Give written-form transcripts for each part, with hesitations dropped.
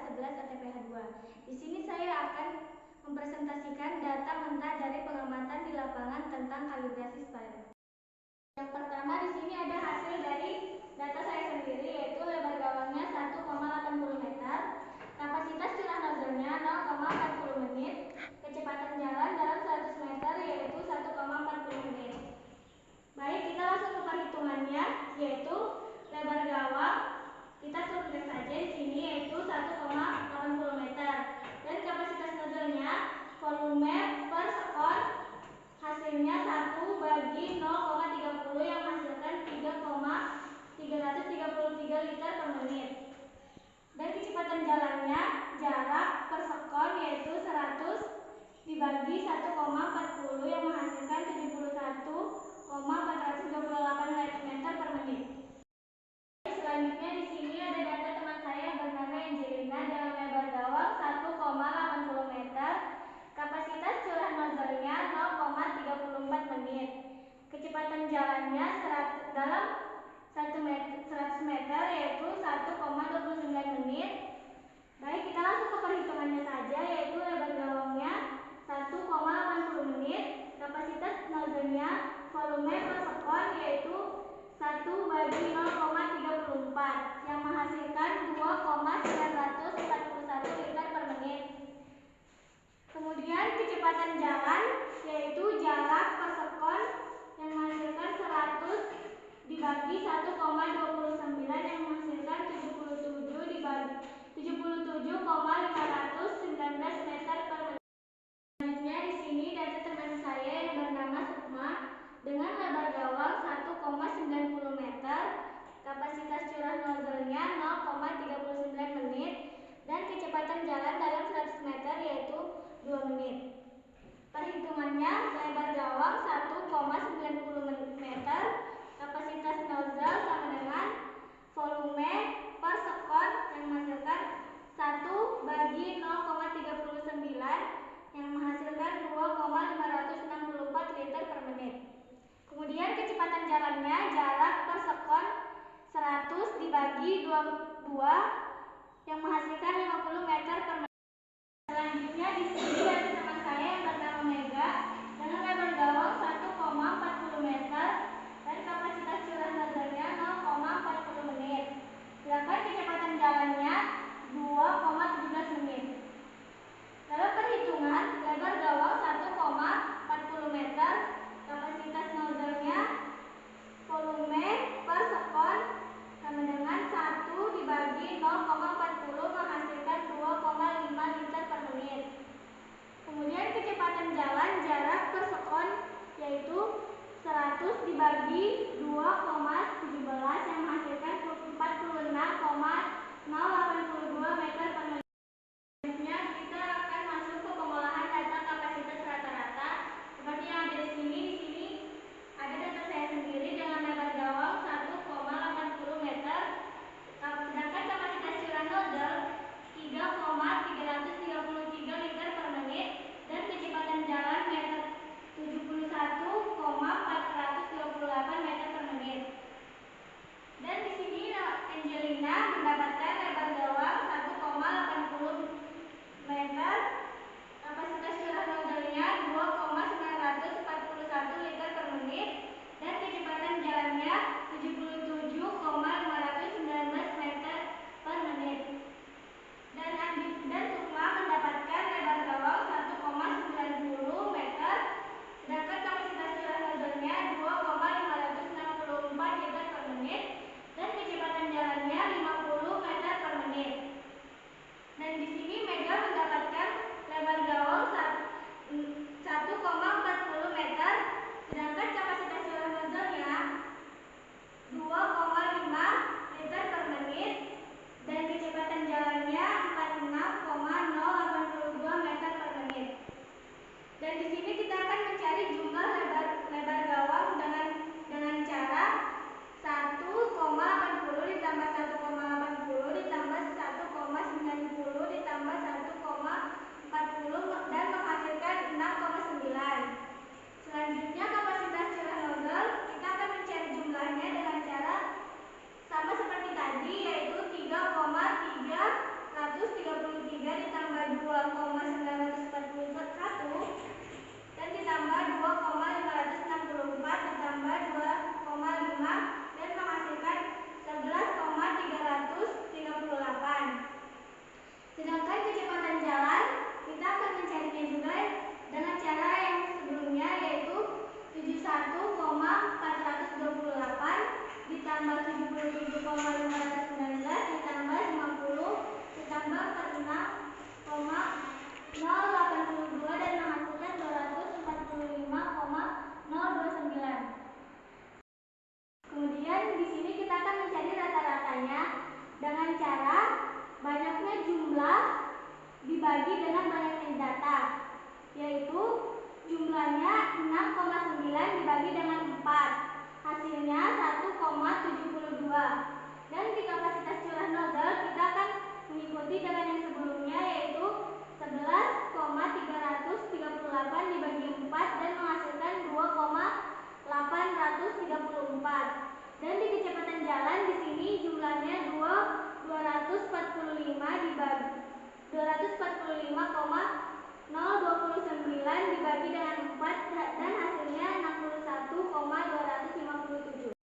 11 ATPH2. Di sini saya akan mempresentasikan data mentah dari pengamatan di lapangan tentang kalibrasi spiral. Yang pertama di sini ada hasil dari data saya sendiri, yaitu lebar gawangnya 1,80 meter, kapasitas curah nozzle-nya 0,40 menit, kecepatan jalan dalam 100 meter yaitu 1,40 menit. Baik, kita langsung ke perhitungannya, yaitu lebar gawang kita turunkan saja di sini yaitu 1,80 meter dan kapasitas nozzle-nya volume per sekon hasilnya 1 bagi 0,30 yang menghasilkan 3,333 liter per menit. Dan kecepatan jalannya jarak per sekon yaitu 100 dibagi 1,40 yang menghasilkan 71,428 meter per menit. Selanjutnya di sini ada data teman saya yang bernama Angelina dengan lebar gawang 1,80 meter, kapasitas curah nozzle-nya 0,34 menit, kecepatan jalannya dalam 100 meter yaitu 1,29 menit. Baik, kita langsung ke perhitungannya saja, yaitu lebar gawangnya 1,80 menit, kapasitas nozzle-nya volume per sekon yaitu 1 bagi 0,34 yang menghasilkan 2,941 liter per menit. Kemudian kecepatan jalan yaitu jarak per sekon yang menghasilkan 100 dibagi 1,29 yang menghasilkan 77 dibagi 77,519 meter per menit. Selanjutnya di sini data teman saya yang bernama Sukma dengan lebar gawang 1,90 meter, kapasitas curah nozzle-nya 0,39 menit dan kecepatan jalan dalam 100 meter yaitu 2 menit. Perhitungannya, lebar gawang 1,90 meter, kapasitas nozzle sama dengan volume per sekon yang menghasilkan 1 bagi 0,39 yang menghasilkan 2,564 liter per menit. Kemudian kecepatan jalannya jarak per sekon 100 dibagi 2 yang menghasilkan 50 meter per menit. Selanjutnya di sini ada teman saya yang bernama Mega dengan lebar gawang 1,40 meter dan kapasitas curah nozzle-nya 0,40 menit. Sedangkan kecepatan jalannya 2,17 menit. Dalam perhitungan, lebar gawang 1,40 meter, kapasitas nozzle-nya volume per sekon sama dengan 1 dibagi 0,40 ditambah 77,519 ditambah 50 ditambah 46,082 dan menghasilkan 245,029. Kemudian di sini kita akan mencari rata-ratanya dengan cara banyaknya jumlah dibagi dengan banyaknya data, yaitu jumlahnya 6,9 dibagi dengan 4, hasilnya 1,72. Dan di kapasitas curah nozzle kita akan mengikuti dengan yang sebelumnya, yaitu 11,338 dibagi 4 dan menghasilkan 2,834. Dan di kecepatan jalan di sini jumlahnya 245 dibagi 245,029 dibagi dengan 4 dan hasilnya 61,257.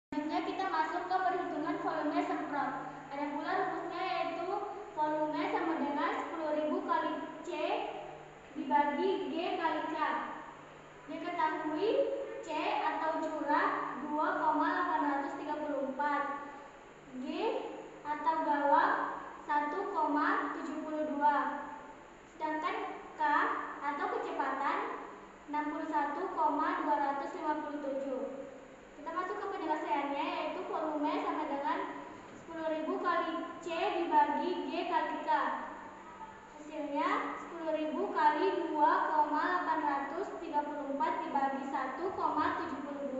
Selanjutnya kita masuk ke perhitungan volume semprot. Ada pula rumusnya, yaitu volume sama dengan 10.000 kali C dibagi G kali K. Diketahui C atau curah 2,834, G atau gawang 1,72, sedangkan K atau kecepatan 61,257. Kita masuk ke penyelesaiannya, yaitu volume sama dengan 10.000 kali C dibagi G kali K. Hasilnya 10.000 kali 2,834 dibagi 1,72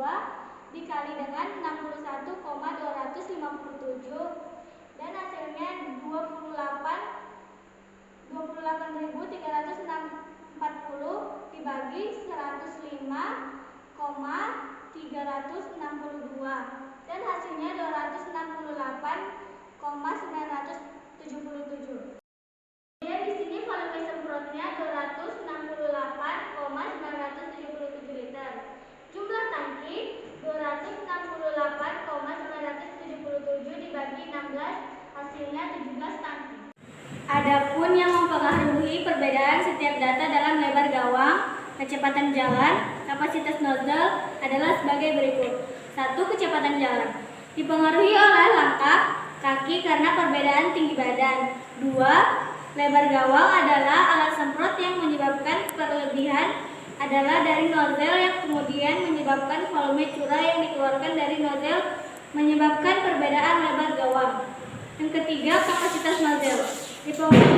dikali dengan 61,257 dan hasilnya 28.340 dibagi 105,362 dan hasilnya 268,977. Kemudian di sini volume semprotnya 268,977 liter. Jumlah tangki 268,977 dibagi 16, hasilnya 17 tangki. Adapun yang mempengaruhi perbedaan setiap data dalam lebar gawang, kecepatan jalan, kapasitas nozzle adalah sebagai berikut. 1. Kecepatan jalan dipengaruhi oleh langkah kaki karena perbedaan tinggi badan. 2. Lebar gawang adalah alat semprot yang menyebabkan perlebihan adalah dari nozzle yang kemudian menyebabkan volume curah yang dikeluarkan dari nozzle menyebabkan perbedaan lebar gawang. Yang ketiga, kapasitas nozzle dipengaruhi